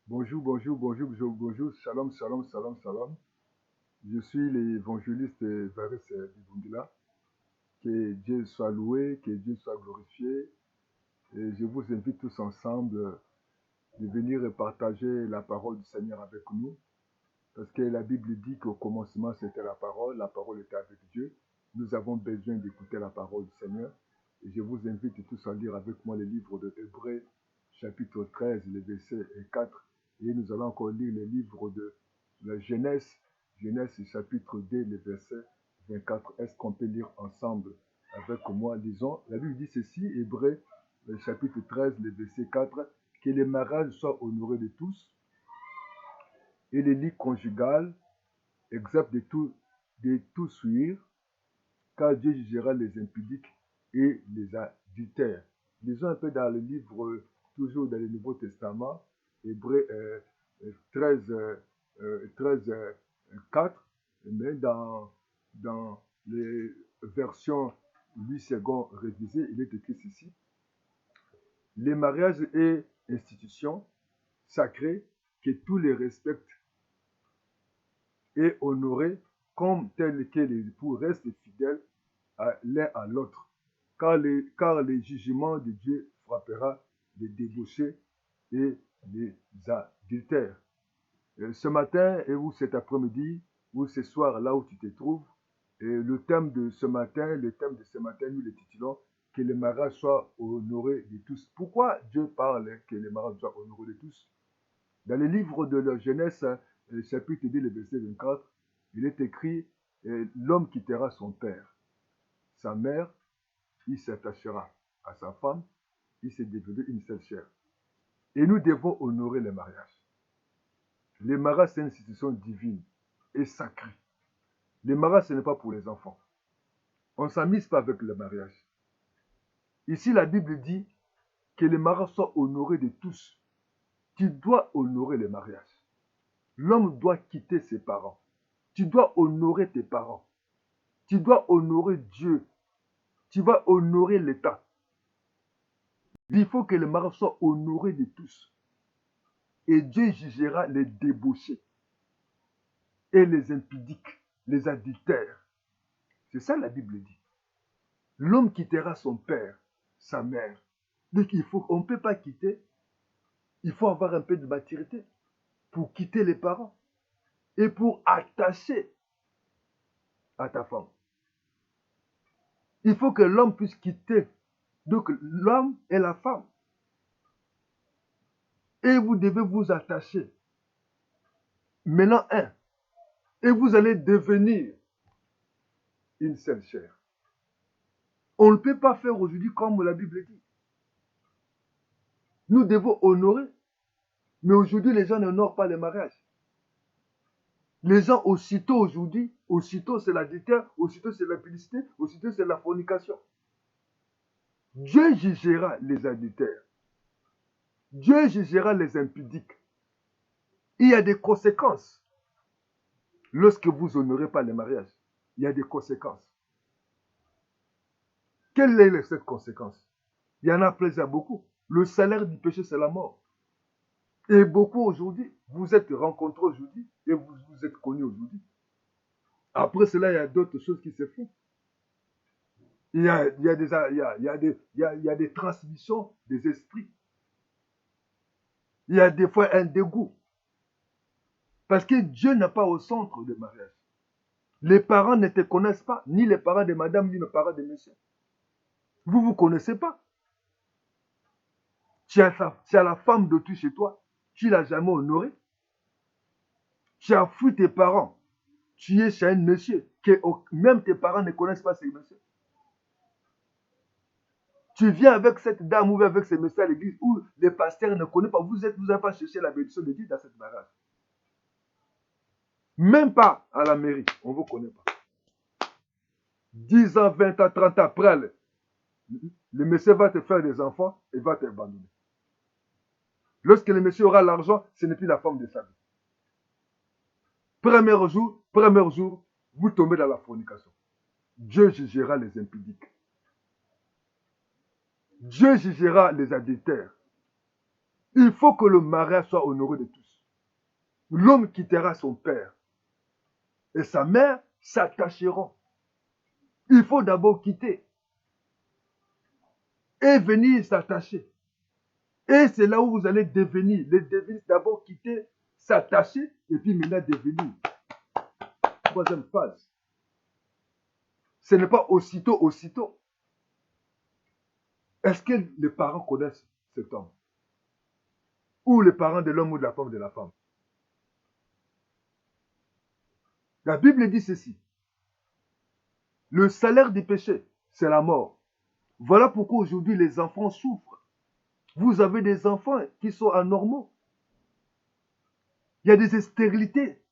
Bonjour, bonjour, bonjour, bonjour, bonjour, shalom, shalom, shalom, shalom. Je suis l'évangéliste Varis Bibundila. Que Dieu soit loué, que Dieu soit glorifié. Et je vous invite tous ensemble de venir et partager la parole du Seigneur avec nous. Parce que la Bible dit qu'au commencement c'était la parole était avec Dieu. Nous avons besoin d'écouter la parole du Seigneur. Et je vous invite tous à lire avec moi le livre de Hébreux, chapitre 13, les versets 4. Et nous allons encore lire le livre de la Genèse, Genèse chapitre 2, le verset 24. Est-ce qu'on peut lire ensemble avec moi? Lisons. La Bible dit ceci, Hébreux, chapitre 13, le verset 4, que les mariages soient honorés de tous et les lits conjugales exempts de tout souillure, car Dieu jugera les impudiques et les adultères. Lisons un peu dans le livre, toujours dans le Nouveau Testament, Hébreux 13, 13 4, mais dans les versions 8 secondes révisées, il est écrit ceci. Les mariages et institutions sacrées que tous les respectent et honorés comme tel que les époux restent fidèles l'un à l'autre. Car les jugements de Dieu frappera les débauchés et les adultères. Ce matin, ou cet après-midi, ou ce soir, là où tu te trouves, le thème de ce matin, nous le titulons que le mariage soit honoré de tous. Pourquoi Dieu parle que le mariage soit honoré de tous? Dans le livre de la Genèse, chapitre 2, le verset 24, il est écrit l'homme quittera son père, sa mère, il s'attachera à sa femme, il s'est devenu une seule chair. Et nous devons honorer le mariage. Le mariage, c'est une institution divine et sacrée. Le mariage, ce n'est pas pour les enfants. On ne s'amuse pas avec le mariage. Ici, la Bible dit que le mariage soit honoré de tous. Tu dois honorer le mariage. L'homme doit quitter ses parents. Tu dois honorer tes parents. Tu dois honorer Dieu. Tu vas honorer l'État. Il faut que le mariage soit honoré de tous. Et Dieu jugera les débauchés et les impudiques, les adultères. C'est ça la Bible dit. L'homme quittera son père, sa mère. Donc on ne peut pas quitter. Il faut avoir un peu de maturité pour quitter les parents et pour attacher à ta femme. Il faut que l'homme puisse quitter. Donc l'homme et la femme. Et vous devez vous attacher. Maintenant un. Et vous allez devenir une seule chair. On ne peut pas faire aujourd'hui comme la Bible dit. Nous devons honorer. Mais aujourd'hui, les gens n'honorent pas le mariage. Les gens, aussitôt aujourd'hui, aussitôt c'est l'adultère, aussitôt c'est la publicité, aussitôt c'est la fornication. Dieu jugera les adultères. Dieu jugera les impudiques. Il y a des conséquences. Lorsque vous honorez pas le mariage, il y a des conséquences. Quelle est cette conséquence? Il y en a plaisir beaucoup. Le salaire du péché, c'est la mort. Et beaucoup aujourd'hui, vous êtes rencontrés aujourd'hui et vous êtes connus aujourd'hui. Après cela, il y a d'autres choses qui se font. Il y a des transmissions des esprits. Il y a des fois un dégoût. Parce que Dieu n'est pas au centre du mariage. Les parents ne te connaissent pas, ni les parents de madame, ni les parents de monsieur. Vous ne vous connaissez pas. Tu as la femme de tout chez toi, tu ne l'as jamais honorée. Tu as fui tes parents. Tu es chez un monsieur, que même tes parents ne connaissent pas ce monsieur. Tu viens avec cette dame ou avec ce monsieur à l'église où les pasteurs ne connaissent pas. Vous n'avez pas cherché la bénédiction de Dieu dans cette mariage. Même pas à la mairie, on ne vous connaît pas. 10 ans, 20 ans, 30 ans après, le monsieur va te faire des enfants et va t'abandonner. Lorsque le monsieur aura l'argent, ce n'est plus la femme de sa vie. Premier jour, vous tombez dans la fornication. Dieu jugera les impudiques. Dieu jugera les adultères. Il faut que le mariage soit honoré de tous. L'homme quittera son père et sa mère s'attacheront. Il faut d'abord quitter et venir s'attacher. Et c'est là où vous allez devenir. Les devenir, d'abord quitter, s'attacher et puis maintenant devenir. Troisième phase. Ce n'est pas aussitôt, aussitôt. Est-ce que les parents connaissent cet homme? Ou les parents de l'homme ou de la femme de la femme? La Bible dit ceci. Le salaire du péché, c'est la mort. Voilà pourquoi aujourd'hui les enfants souffrent. Vous avez des enfants qui sont anormaux. Il y a des stérilités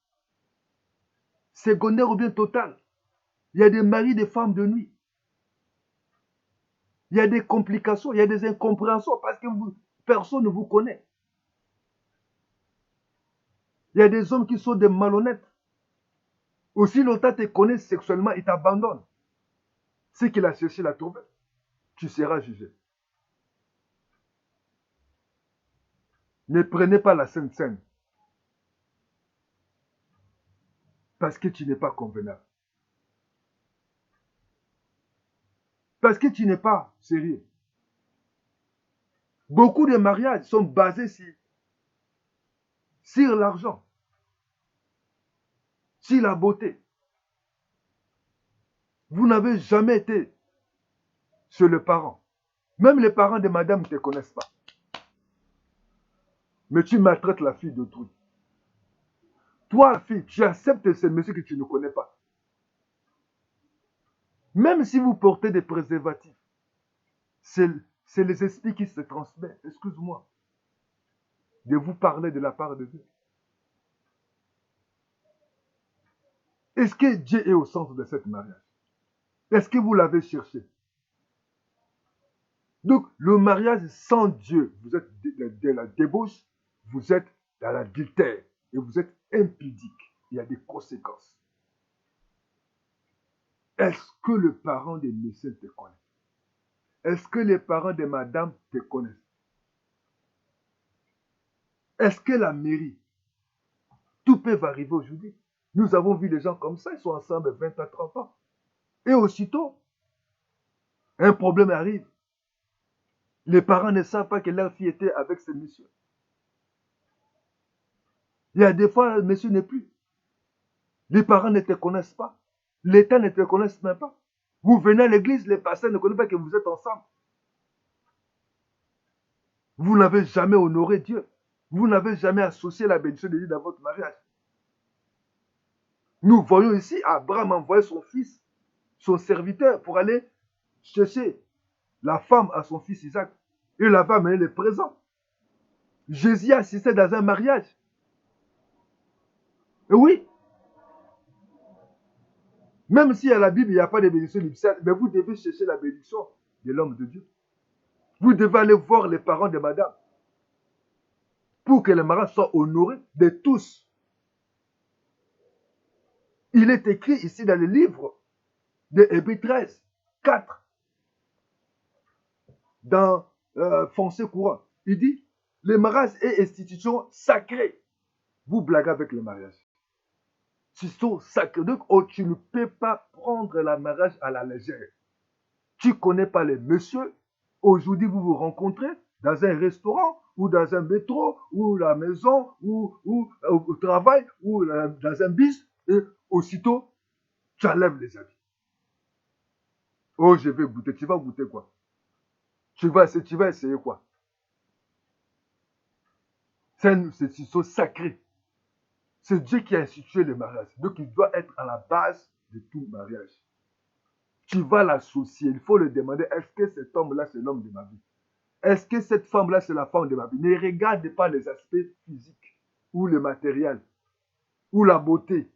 secondaires ou bien totales. Il y a des maris, des femmes de nuit. Il y a des complications, il y a des incompréhensions parce que personne ne vous connaît. Il y a des hommes qui sont des malhonnêtes. Aussi longtemps tu te connais sexuellement, ils t'abandonnent. Ce qu'il a cherché l'a trouvé. Tu seras jugé. Ne prenez pas la Sainte Seine parce que tu n'es pas convenable. Parce que tu n'es pas sérieux. Beaucoup de mariages sont basés sur l'argent, sur la beauté. Vous n'avez jamais été chez le parent. Même les parents de madame ne te connaissent pas. Mais tu maltraites la fille d'autrui. Toi, fille, tu acceptes ce monsieur que tu ne connais pas. Même si vous portez des préservatifs, c'est les esprits qui se transmettent. Excuse-moi de vous parler de la part de Dieu. Est-ce que Dieu est au centre de cette mariage? Est-ce que vous l'avez cherché? Donc, le mariage sans Dieu, vous êtes de la débauche, vous êtes dans l'adultère et vous êtes impudique. Il y a des conséquences. Est-ce que le parent des messieurs te connaît? Est-ce que les parents de madame te connaissent? Est-ce que la mairie, tout peut arriver aujourd'hui? Nous avons vu des gens comme ça, ils sont ensemble 20 à 30 ans. Et aussitôt, un problème arrive. Les parents ne savent pas que leur fille était avec ce monsieur. Il y a des fois, le monsieur n'est plus. Les parents ne te connaissent pas. L'État ne te connaît même pas. Vous venez à l'église, les pasteurs ne connaissent pas que vous êtes ensemble. Vous n'avez jamais honoré Dieu. Vous n'avez jamais associé la bénédiction de Dieu dans votre mariage. Nous voyons ici Abraham envoyer son fils, son serviteur, pour aller chercher la femme à son fils Isaac. Il avait amené les présents. Jésus assistait dans un mariage. Et oui, même si à la Bible, il n'y a pas de bénédiction nuptiale, mais vous devez chercher la bénédiction de l'homme de Dieu. Vous devez aller voir les parents de madame pour que le mariage soit honoré de tous. Il est écrit ici dans le livre de Hébreux 13, 4, dans Français courant. Il dit, le mariage est institution sacrée. Vous blaguez avec le mariage. Institution sacrée. Donc, tu ne peux pas prendre le mariage à la légère. Tu ne connais pas les messieurs. Aujourd'hui, vous vous rencontrez dans un restaurant ou dans un métro ou à la maison ou au travail ou dans un bus et aussitôt, tu enlèves les habits. Oh, je vais goûter. Tu vas goûter quoi? Tu vas essayer quoi? C'est une institution sacrée. C'est Dieu qui a institué le mariage. Donc, il doit être à la base de tout mariage. Tu vas l'associer. Il faut le demander. Est-ce que cet homme-là, c'est l'homme de ma vie? Est-ce que cette femme-là, c'est la femme de ma vie? Ne regarde pas les aspects physiques ou le matériel ou la beauté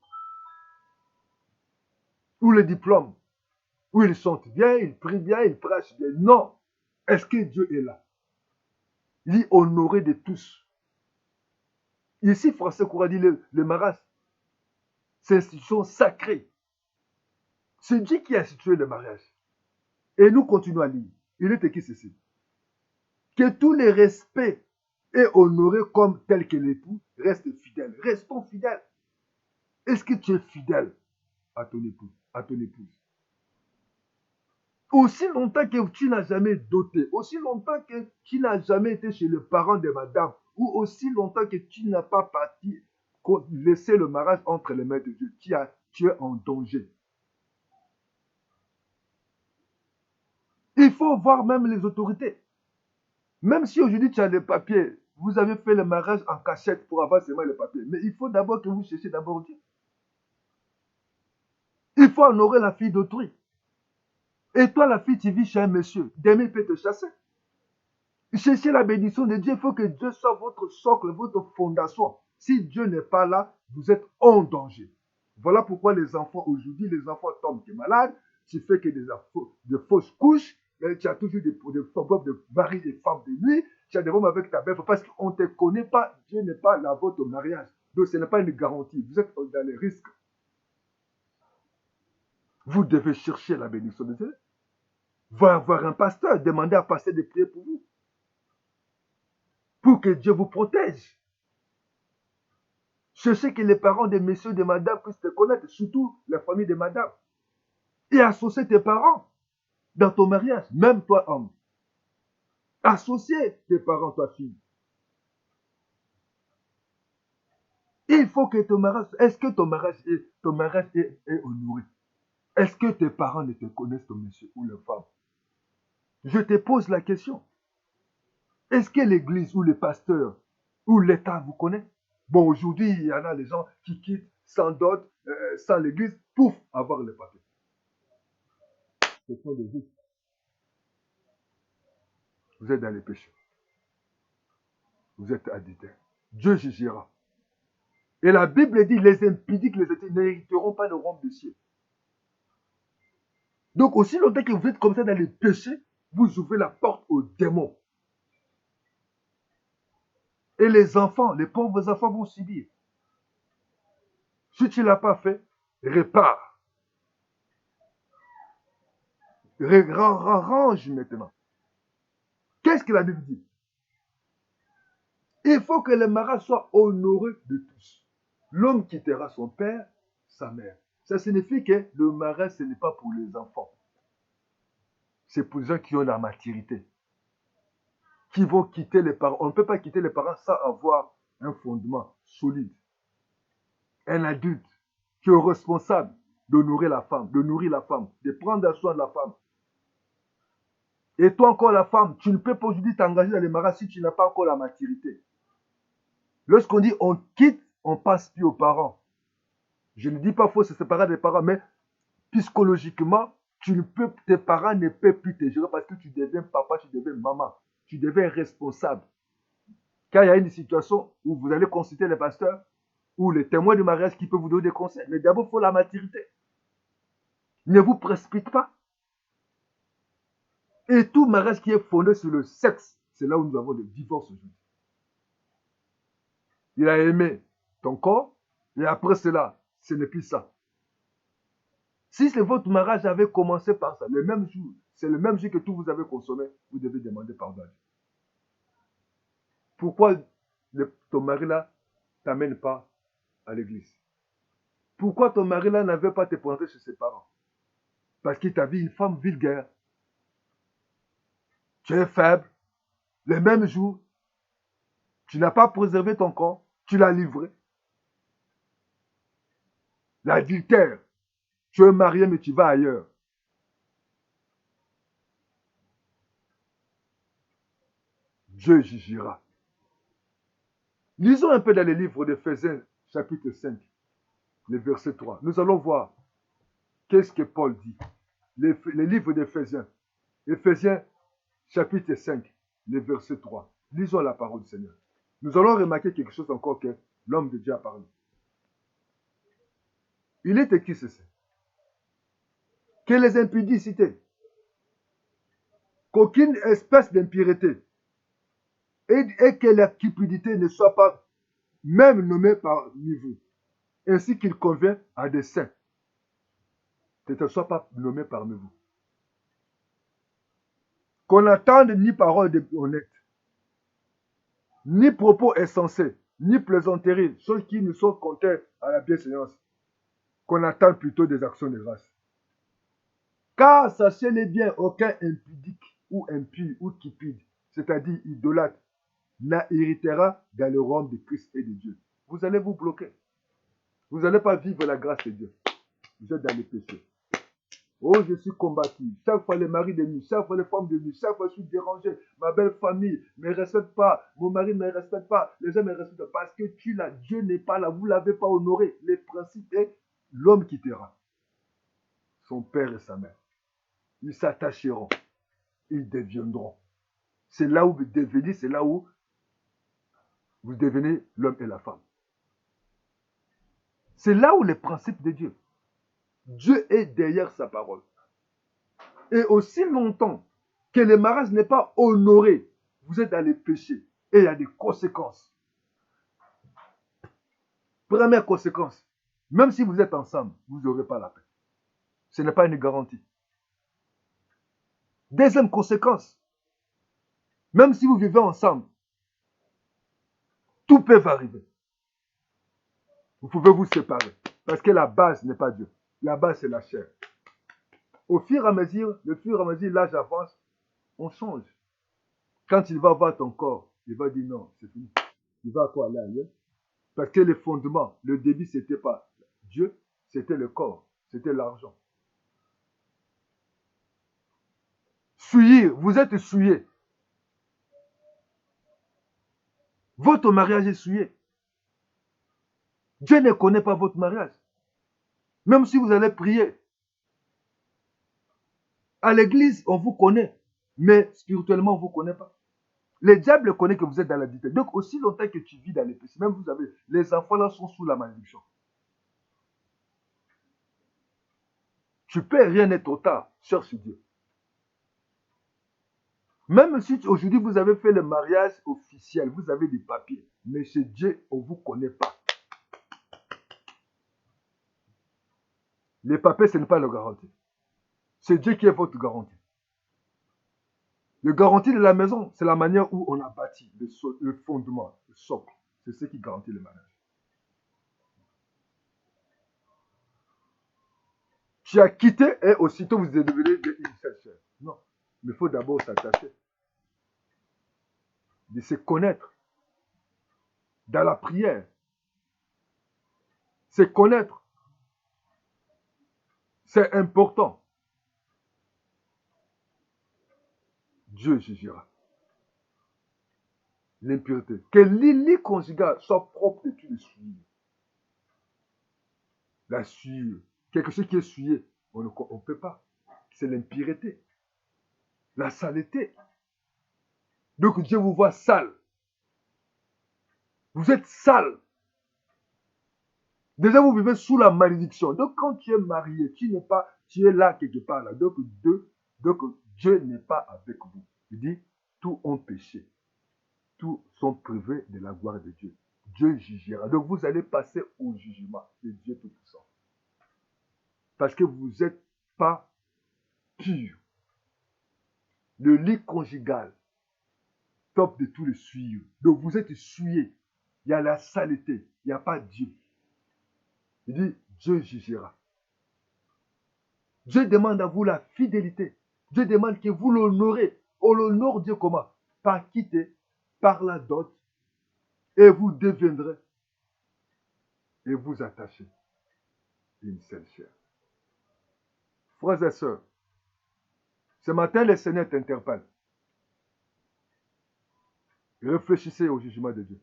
ou le diplôme. Où ils chantent bien, ils prient bien, ils prêchent bien. Non. Est-ce que Dieu est là? Il dit honoré de tous. Ici, Français Courant dit le mariage, c'est une institution sacrée. C'est Dieu qui a institué le mariage. Et nous continuons à lire. Il est écrit ceci. Que tous les respects et honoré comme tel que l'époux reste fidèle. Restons fidèles. Est-ce que tu es fidèle à ton époux, à ton épouse? Aussi longtemps que tu n'as jamais doté, aussi longtemps que tu n'as jamais été chez le parent de madame, ou aussi longtemps que tu n'as pas parti, laissé le mariage entre les mains de Dieu, tu es en danger. Il faut voir même les autorités. Même si aujourd'hui tu as des papiers, vous avez fait le mariage en cachette pour avoir seulement les papiers. Mais il faut d'abord que vous cherchiez d'abord Dieu. Il faut honorer la fille d'autrui. Et toi, la fille, tu vis chez un monsieur. Demain, il peut te chasser. Cherchez la bénédiction de Dieu. Il faut que Dieu soit votre socle, votre fondation. Si Dieu n'est pas là, vous êtes en danger. Voilà pourquoi les enfants, aujourd'hui, les enfants tombent malades. Tu fais que de fausses couches. Tu as toujours des problèmes de mari et femme de nuit. Tu as des problèmes avec ta belle parce qu'on ne te connaît pas. Dieu n'est pas là votre mariage. Donc, ce n'est pas une garantie. Vous êtes dans les risques. Vous devez chercher la bénédiction de Dieu. Va voir un pasteur. Demandez à un pasteur de prier pour vous. Pour que Dieu vous protège. Cherchez que les parents des messieurs, de madame puissent te connaître, surtout la famille de madame. Et associe tes parents dans ton mariage, même toi, homme. Associe tes parents, toi, fille. Il faut que ton mariage, est-ce que ton mariage est honoré? Est-ce que tes parents ne te connaissent, ton monsieur ou la femme? Je te pose la question. Est-ce que l'église ou le pasteur ou l'État vous connaît? Bon, aujourd'hui, il y en a des gens qui quittent sans dot, sans l'église, pour avoir les papiers. Ce sont des vies. Vous êtes dans les péchés. Vous êtes addictés. Dieu jugera. Et la Bible dit, les impudiques, les athées n'hériteront pas le royaume des cieux. Donc, aussi longtemps que vous êtes comme ça dans les péchés, vous ouvrez la porte aux démons. Et les enfants, les pauvres enfants vont subir. Si tu ne l'as pas fait, répare. Range maintenant. Qu'est-ce que la Bible dit? Il faut que le mariage soit honoré de tous. L'homme quittera son père, sa mère. Ça signifie que le mariage, ce n'est pas pour les enfants. C'est pour les gens qui ont la maturité. Qui vont quitter les parents. On ne peut pas quitter les parents sans avoir un fondement solide. Un adulte qui est responsable d'honorer la femme, de nourrir la femme, de prendre soin de la femme. Et toi encore la femme, tu ne peux pas aujourd'hui t'engager dans les mariages si tu n'as pas encore la maturité. Lorsqu'on dit on quitte, on passe plus aux parents. Je ne dis pas qu'il faut se séparer des parents, mais psychologiquement, tes parents ne peuvent plus te gérer parce que tu deviens papa, tu deviens maman, tu deviens responsable. Quand il y a une situation où vous allez consulter les pasteurs ou les témoins du mariage qui peuvent vous donner des conseils, mais d'abord, il faut la maturité. Ne vous précipitez pas. Et tout mariage qui est fondé sur le sexe, c'est là où nous avons le divorce aujourd'hui. Il a aimé ton corps, et après cela, ce n'est plus ça. Si votre mariage avait commencé par ça, le même jour, c'est le même jour que tout vous avez consommé, vous devez demander pardon. Pourquoi ton mari là t'amène pas à l'église? Pourquoi ton mari là n'avait pas te présenté chez ses parents? Parce qu'il t'a vu une femme vulgaire. Tu es faible. Le même jour, tu n'as pas préservé ton corps, tu l'as livré. L'adultère. Tu es marié mais tu vas ailleurs. Dieu jugera. Lisons un peu dans les livres d'Éphésiens, chapitre 5, le verset 3. Nous allons voir qu'est-ce que Paul dit. Les livres d'Éphésiens. Éphésiens, chapitre 5, le verset 3. Lisons la parole du Seigneur. Nous allons remarquer quelque chose encore que l'homme de Dieu a parlé. Il est écrit ceci. Que les impudicités, qu'aucune espèce d'impureté et que la cupidité ne soit pas même nommée parmi vous, ainsi qu'il convient à des saints. Que ce ne soit pas nommé parmi vous. Qu'on n'attende ni parole honnête, ni propos insensés, ni plaisanteries, choses qui ne sont contraires à la bienséance, qu'on attend plutôt des actions de grâce. Car sachez-les bien, aucun impudique ou impur ou cupide, c'est-à-dire idolâtre, n'héritera dans le royaume de Christ et de Dieu. Vous allez vous bloquer. Vous n'allez pas vivre la grâce de Dieu. Vous êtes dans les péchés. Oh, je suis combattu. Chaque fois les maris de nuit, chaque fois les femmes de nuit, chaque fois je suis dérangé. Ma belle famille ne me respecte pas. Mon mari ne me respecte pas. Les gens ne me respectent pas. Parce que tu l'as. Dieu n'est pas là. Vous ne l'avez pas honoré. Les principes est l'homme quittera son père et sa mère. Ils s'attacheront. Ils deviendront. C'est là où vous devenez, c'est là où vous devenez l'homme et la femme. C'est là où les principes de Dieu. Dieu est derrière sa parole. Et aussi longtemps que le mariage n'est pas honoré, vous êtes dans les péchés. Et il y a des conséquences. Première conséquence, même si vous êtes ensemble, vous n'aurez pas la paix. Ce n'est pas une garantie. Deuxième conséquence, même si vous vivez ensemble, tout peut arriver. Vous pouvez vous séparer. Parce que la base n'est pas Dieu. La base, c'est la chair. Au fur et à mesure, l'âge avance, on change. Quand il va voir ton corps, il va dire non, c'est fini. Il va quoi aller ailleurs? Parce que le fondement, le début, c'était pas Dieu, c'était le corps, c'était l'argent. Souillé, vous êtes souillé. Votre mariage est souillé. Dieu ne connaît pas votre mariage. Même si vous allez prier. À l'église, on vous connaît. Mais spirituellement, on ne vous connaît pas. Le diable connaît que vous êtes dans la dictature. Donc, aussi longtemps que tu vis dans les péchés, même vous avez, les enfants là sont sous la malédiction. Tu peux rien être trop tard. Cherche Dieu. Même si aujourd'hui vous avez fait le mariage officiel, vous avez des papiers, mais chez Dieu, on ne vous connaît pas. Les papiers, ce n'est pas le garantie. C'est Dieu qui est votre garantie. Le garantie de la maison, c'est la manière où on a bâti le fondement, le socle. C'est ce qui garantit le mariage. Tu as quitté et aussitôt vous êtes devenu une seule chair. Non. Mais il faut d'abord s'attacher. De se connaître. Dans la prière. Se connaître. C'est important. Dieu jugera. L'impureté. Que l'île conjugale soit propre de tous les souillures. La souillure. Quelque chose qui est souillé, on ne peut pas. C'est l'impureté. La saleté. Donc Dieu vous voit sale. Vous êtes sale. Déjà, vous vivez sous la malédiction. Donc, quand tu es marié, tu es là quelque part là. Donc Dieu n'est pas avec vous. Il dit, tous ont péché. Tous sont privés de la gloire de Dieu. Dieu jugera. Donc, vous allez passer au jugement de Dieu Tout-Puissant. Parce que vous n'êtes pas pur. Le lit conjugal, top de tous les souillures. Donc, vous êtes souillés. Il y a la saleté. Il n'y a pas Dieu. Il dit, Dieu jugera. Dieu demande à vous la fidélité. Dieu demande que vous l'honorez. On l'honore Dieu comment? Par quitter, par la dot, et vous deviendrez, et vous attachez une seule chair. Frères et sœurs, ce matin, le Seigneur t'interpelle. Réfléchissez au jugement de Dieu.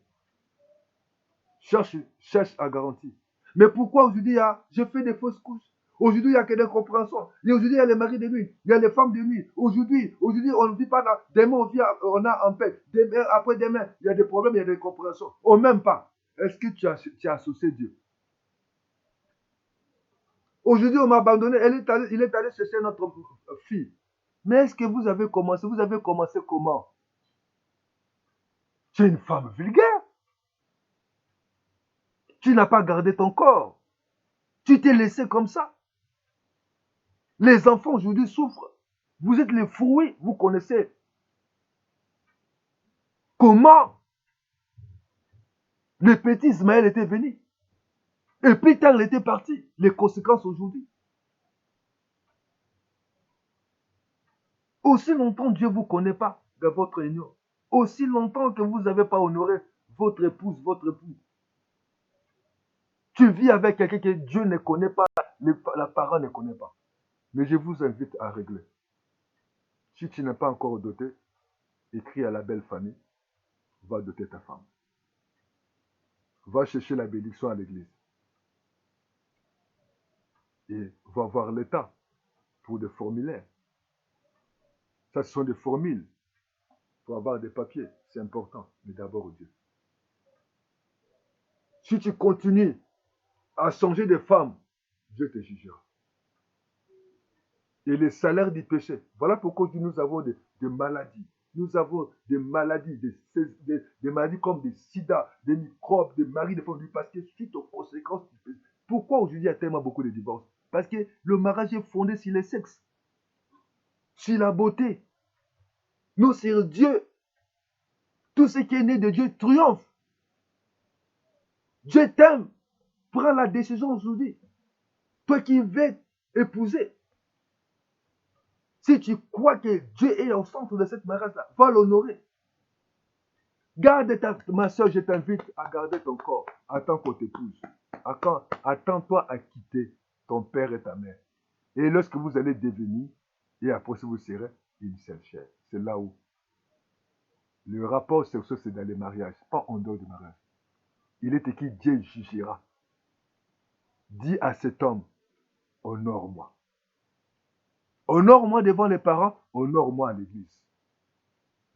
Cherche à garantir. Mais pourquoi aujourd'hui, je fais des fausses couches? Aujourd'hui, il n'y a que des compréhensions. Et aujourd'hui, il y a les maris de nuit, il y a les femmes de nuit. Aujourd'hui, on ne vit pas là. Demain, on a en paix. Après demain, il y a des problèmes, il y a des compréhensions. On ne m'aime pas. Est-ce que tu as associé Dieu? Aujourd'hui, on m'a abandonné. Il est allé chercher notre fille. Mais est-ce que vous avez commencé? Vous avez commencé comment? Tu es une femme vulgaire. Tu n'as pas gardé ton corps. Tu t'es laissé comme ça. Les enfants aujourd'hui souffrent. Vous êtes les fruits, vous connaissez. Comment Le petit Ismaël était venu. Et plus tard, il était parti. Les conséquences aujourd'hui. Aussi longtemps Dieu ne vous connaît pas dans votre union, aussi longtemps que vous n'avez pas honoré votre épouse, votre époux, tu vis avec quelqu'un que Dieu ne connaît pas, la parole ne connaît pas. Mais je vous invite à régler. Si tu n'es pas encore doté, écris à la belle famille, va doter ta femme. Va chercher la bénédiction à l'église. Et va voir l'État pour des formulaires. Ça, ce sont des formules. Pour avoir des papiers, c'est important. Mais d'abord Dieu. Si tu continues à changer de femme, Dieu te jugera. Et les salaires du péché. Voilà pourquoi nous avons des maladies. Nous avons des maladies, des maladies comme des sida, des microbes, des maris, des femmes, parce que suite aux conséquences du péché. Pourquoi aujourd'hui il y a tellement beaucoup de divorces? Parce que le mariage est fondé sur le sexe, sur la beauté. Nous, sur Dieu. Tout ce qui est né de Dieu triomphe. Dieu t'aime. Prends la décision aujourd'hui. Toi qui veux épouser. Si tu crois que Dieu est au centre de cette mariage-là, va l'honorer. Garde ma soeur, je t'invite à garder ton corps. Attends qu'on t'épouse. Attends-toi à quitter ton père et ta mère. Et lorsque vous allez devenir, et après vous serez une seule chair. C'est là où le rapport sexuel, c'est dans les mariages, pas en dehors du mariage. Il est écrit, Dieu jugera. Dis à cet homme, honore-moi. Honore-moi devant les parents, honore-moi à l'église.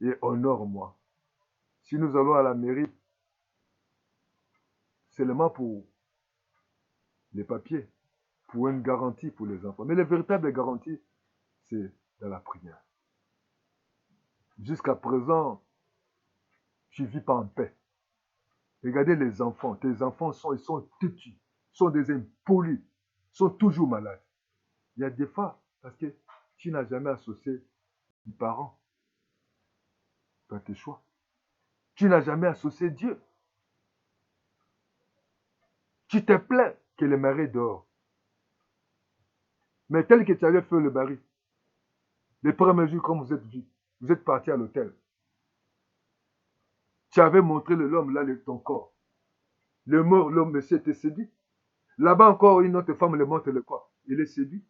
Et honore-moi. Si nous allons à la mairie, seulement pour les papiers, pour une garantie pour les enfants. Mais la véritable garantie, c'est dans la prière. Jusqu'à présent, tu ne vis pas en paix. Regardez les enfants. Tes enfants ils sont têtus, sont des impolis, sont toujours malades. Il y a des fois, parce que tu n'as jamais associé les parents dans tes choix. Tu n'as jamais associé Dieu. Tu te plains que le mari dort. Mais tel que tu avais fait le mari, les premiers jours, comme vous êtes parti à l'hôtel. Tu avais montré l'homme là, ton corps. L'homme, monsieur, était séduit. Là-bas encore, une autre femme le montre le corps. Il est séduit.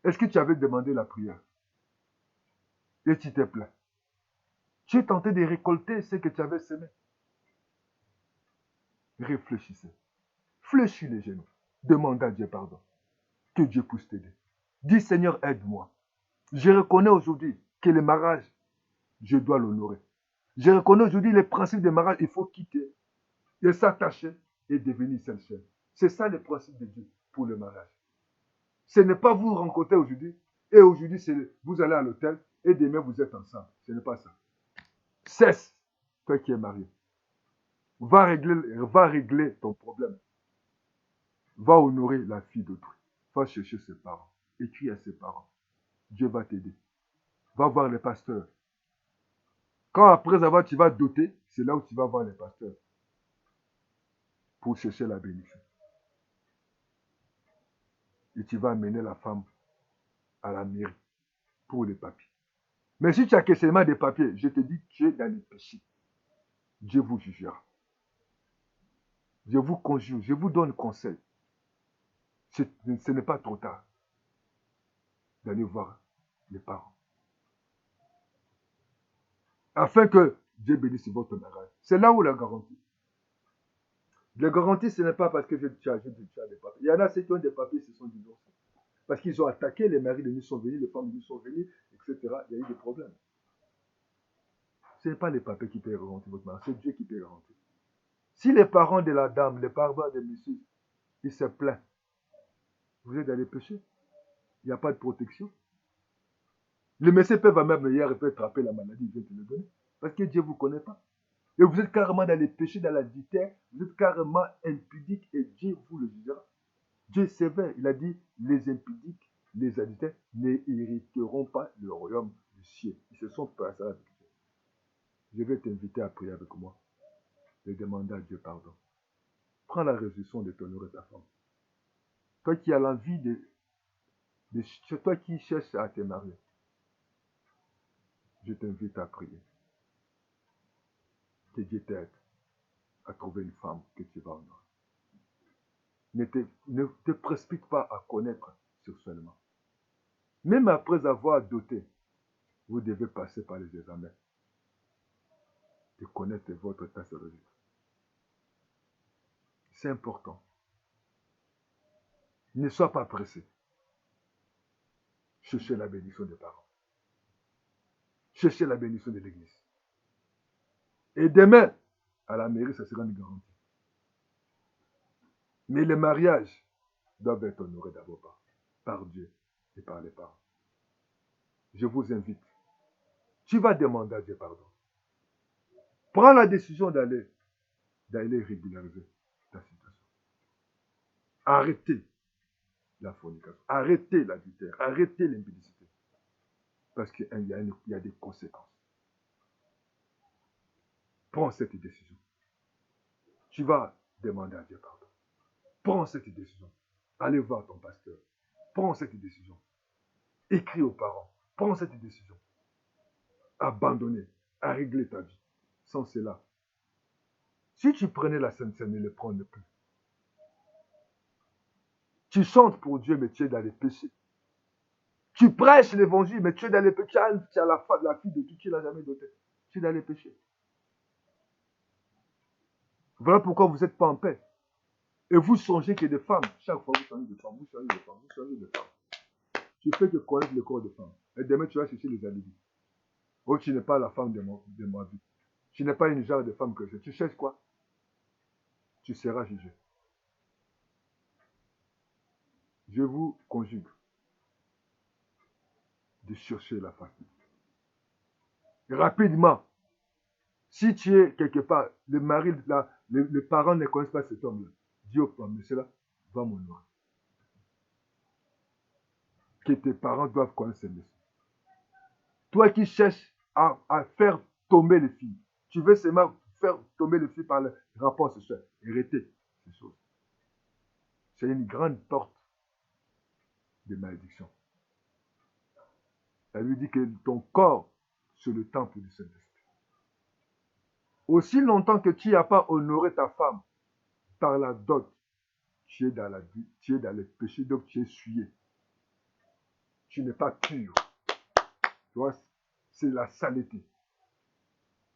Est-ce que tu avais demandé la prière? Et tu t'es plaint. Tu es tenté de récolter ce que tu avais semé. Réfléchissez. Fléchis les genoux. Demande à Dieu pardon. Que Dieu puisse t'aider. Dis Seigneur, aide-moi. Je reconnais aujourd'hui que le mariage, je dois l'honorer. Je reconnais aujourd'hui les principes du mariage, il faut quitter et s'attacher et devenir seul chef. C'est ça le principe de Dieu pour le mariage. Ce n'est pas vous rencontrer aujourd'hui et aujourd'hui vous allez à l'hôtel et demain vous êtes ensemble. Ce n'est pas ça. Cesse, toi qui es marié. Va régler ton problème. Va honorer la fille d'autrui. Va chercher ses parents. Écris à ses parents. Dieu va t'aider. Va voir les pasteurs. Quand après avoir, tu vas doter, c'est là où tu vas voir les pasteurs pour chercher la bénédiction. Et tu vas amener la femme à la mairie pour les papiers. Mais si tu as que seulement des papiers, je te dis que tu es dans les péchés. Dieu vous jugera. Je vous conjure, je vous donne conseil. Ce n'est pas trop tard d'aller voir les parents. Afin que Dieu bénisse votre mariage. C'est là où la garantie. La garantie, ce n'est pas parce que tu as des papiers. Il y en a ceux qui ont des papiers, ce sont divorcés. Parce qu'ils ont attaqué, les maris de nous sont venus, les femmes de nous sont venues, etc. Il y a eu des problèmes. Ce n'est pas les papiers qui peuvent garantir votre mariage, c'est Dieu qui peut garantir. Si les parents de la dame, les parents de monsieur, ils se plaignent, vous êtes dans les péchés. Il n'y a pas de protection. Les messieurs peuvent même hier attraper la maladie, ils viennent te le donner. Parce que Dieu ne vous connaît pas. Et vous êtes carrément dans les péchés, dans l'adultère, vous êtes carrément impudique et Dieu vous le dira. Dieu est sévère. Il a dit, les impudiques, les adultères n'hériteront pas le royaume du ciel. Ils se sont passés avec Dieu. Je vais t'inviter à prier avec moi et demander à Dieu pardon. prends la résolution de t'honorer ta femme. Toi qui as l'envie c'est toi qui cherches à te marier, je t'invite à prier. Que Dieu t'aide à trouver une femme que tu vas honorer. Ne te précipite pas à connaître sexuellement. Même après avoir doté, vous devez passer par les examens de connaître votre état sérologique. C'est important. Ne sois pas pressé. Cherchez la bénédiction des parents. Cherchez la bénédiction de l'église. Et demain, à la mairie, ça sera une garantie. Mais les mariages doivent être honorés d'abord par Dieu et par les parents. Je vous invite. Tu vas demander à Dieu pardon. Prends la décision d'aller régulariser ta situation. Arrêtez la fornication. Arrêtez l'adultère. Arrêtez l'impudicité. Parce qu'il y a des conséquences. Prends cette décision. Tu vas demander à Dieu pardon. Prends cette décision. Allez voir ton pasteur. Prends cette décision. Écris aux parents. Prends cette décision. Abandonner, à régler ta vie. Sans cela, si tu prenais la Sainte Seine, ne le prenais plus. Tu chantes pour Dieu, mais tu es dans les péchés. Tu prêches l'évangile, mais tu es dans les péchés. Tu as la fille de tout, tu ne l'as jamais dotée. Tu es dans les péchés. Voilà pourquoi vous n'êtes pas en paix. Et vous songez que des femmes, chaque fois vous changez de femme, vous changez de femme, vous changez de femme. Tu fais que connaître le corps de femme. Et demain, tu vas chercher les alibis. Oh, tu n'es pas la femme de ma vie. Tu n'es pas une genre de femme que je. Tu cherches quoi? Tu seras jugé. Je vous conjugue de chercher la face de Dieu. Rapidement, si tu es quelque part, le mari, les parents ne connaissent pas cet homme-là, dis au mais cela va m'honorer. Que tes parents doivent connaître ces messieurs. Toi qui cherches à faire tomber les filles, tu veux seulement faire tomber les filles par le rapport sexuel. Arrêtez ces choses. C'est une grande porte de malédiction. Elle lui dit que ton corps, c'est le temple du Saint-Esprit. Aussi longtemps que tu n'as pas honoré ta femme par la dot, tu es dans le péché, donc tu es souillé. Tu n'es pas pur. Tu vois, c'est la saleté.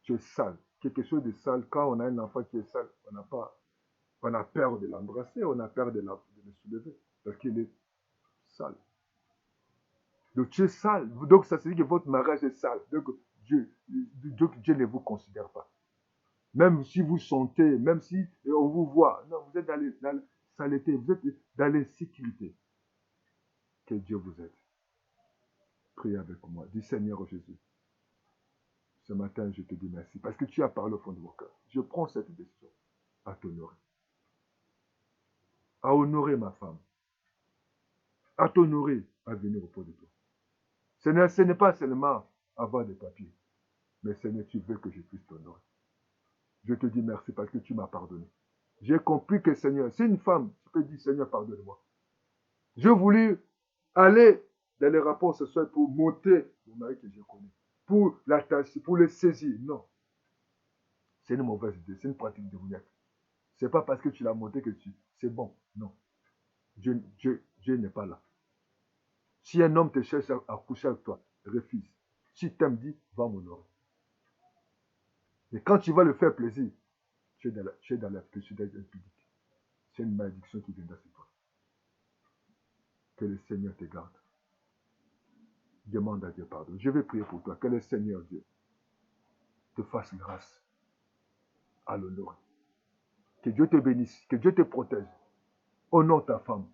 Tu es sale. Quelque chose de sale. Quand on a un enfant qui est sale, on a peur de l'embrasser, on a peur de le soulever, parce qu'il est sale. Donc tu es sale. Donc ça signifie que votre mariage est sale. Donc Dieu ne vous considère pas. Même si vous chantez, même si on vous voit, non, vous êtes dans la saleté, vous êtes dans l'insécurité. Que Dieu vous aide. Priez avec moi. Dis Seigneur Jésus, ce matin je te dis merci parce que tu as parlé au fond de mon cœur. Je prends cette décision à t'honorer. À honorer ma femme. À t'honorer à venir auprès de toi. Ce n'est pas seulement avoir des papiers, mais Seigneur, tu veux que je puisse t'honorer. Je te dis merci parce que tu m'as pardonné. J'ai compris que Seigneur, c'est une femme, tu peux dire Seigneur, pardonne-moi. J'ai voulu aller dans les rapports sexuels pour monter mon mari que je connais, pour l'attacher, pour le saisir. Non. C'est une mauvaise idée, c'est une pratique démoniaque. Ce n'est pas parce que tu l'as monté que c'est bon. Non. Dieu n'est pas là. Si un homme te cherche à coucher avec toi, refuse. Si tu aimes, dis, va m'honorer. Mais quand tu vas le faire plaisir, tu es dans la péché d'être impudique. C'est une malédiction qui viendra sur toi. Que le Seigneur te garde. Demande à Dieu pardon. Je vais prier pour toi. Que le Seigneur Dieu te fasse grâce à l'honorer. Que Dieu te bénisse. Que Dieu te protège. Honore ta femme.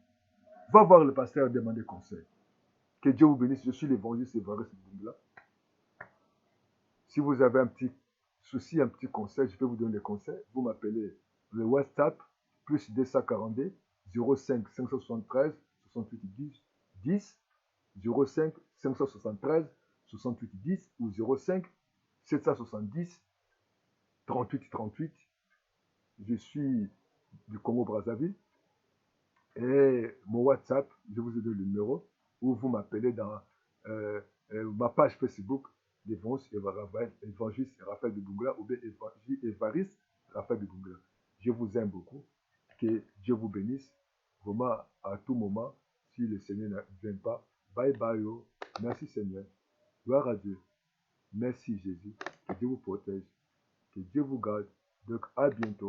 Va voir le pasteur demander conseil. Que Dieu vous bénisse. Je suis l'évangile Sévaré là. Si vous avez un petit souci, un petit conseil, je peux vous donner des conseils. Vous m'appelez le WhatsApp plus 242 05 573 68 10 10 05 573 68 10 ou 05 770 38 38. Je suis du Congo-Brazzaville. Et mon WhatsApp, je vous ai donné le numéro, ou vous m'appelez dans ma page Facebook évangéliste Raphaël de Bungula ou bien Évariste Raphaël de Bungula. Je vous aime beaucoup. Que Dieu vous bénisse. Vraiment, à tout moment, si le Seigneur ne vient pas, bye bye. Oh. Merci Seigneur. Gloire à Dieu. Merci Jésus. Que Dieu vous protège. Que Dieu vous garde. Donc à bientôt.